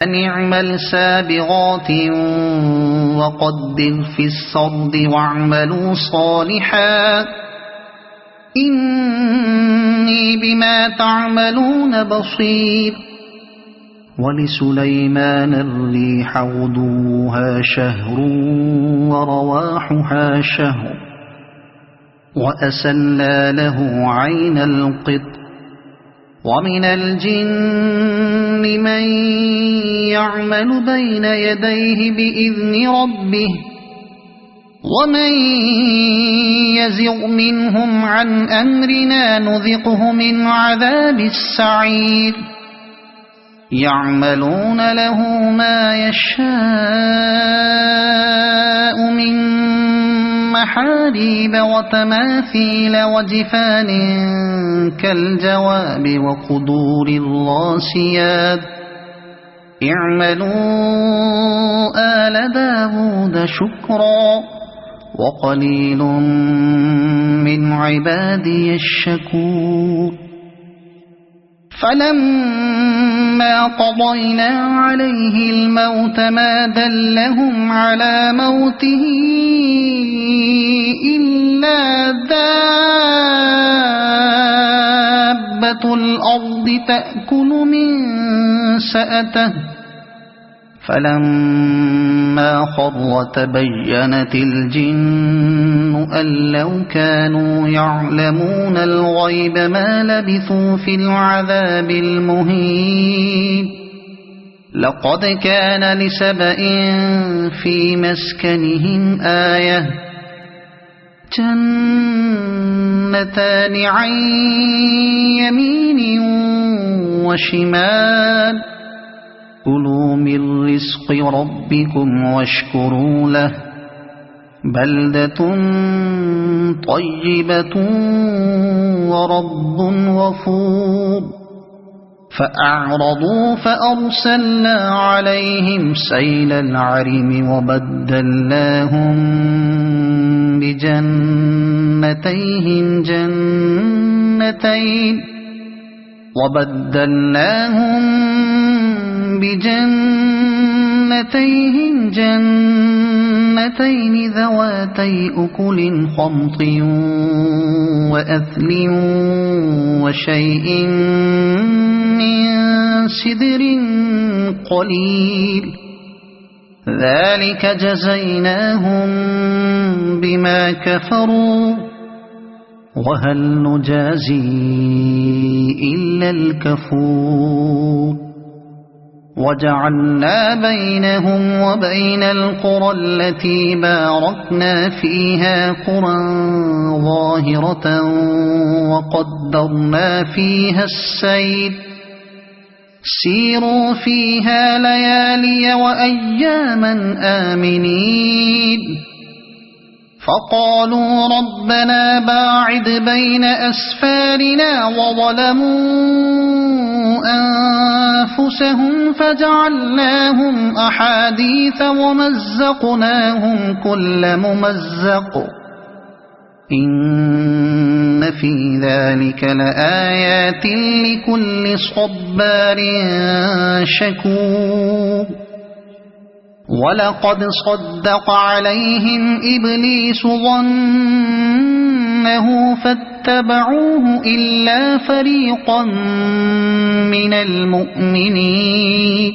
أن اعمل سابغات وقدر في السرد واعملوا صالحا إني بما تعملون بصير. ولسليمان الريح غدوها شهر ورواحها شهر وأسلنا له عين القطر. ومن الجن من يعمل بين يديه بإذن ربه ومن يزغ منهم عن أمرنا نذقه من عذاب السعير. يعملون له ما يشاء من محاريب وتماثيل وجفان كالجواب وقدور الراسيات. اعملوا آل داود شكرا وقليل من عبادي الشكور. فلما قضينا عليه الموت ما دلهم على موته إلا دابة الأرض تأكل من سأته. فلما خر تبينت الجن أن لو كانوا يعلمون الغيب ما لبثوا في العذاب المهين. لقد كان لسبإ في مسكنهم آية جنتان عن يمين وشمال كلوا من رزق ربكم واشكروا له بلدة طيبة ورب غفور. فأعرضوا فأرسلنا عليهم سيل العرم وبدلناهم بجنتين جنتين ذواتي أكل خمط وأثل وشيء من سدر قليل ذلك جزيناهم بما كفروا وهل نجازي إلا الكفور. وجعلنا بينهم وبين القرى التي باركنا فيها قرى ظاهرة وقدرنا فيها السير سيروا فيها ليالي وأياما آمنين. فقالوا ربنا باعد بين أسفارنا وظلموا أنفسهم فجعلناهم أحاديث ومزقناهم كل ممزق إن في ذلك لآيات لكل صبار شكور. ولقد صدق عليهم إبليس ظنه فاتبعوه إلا فريقا من المؤمنين.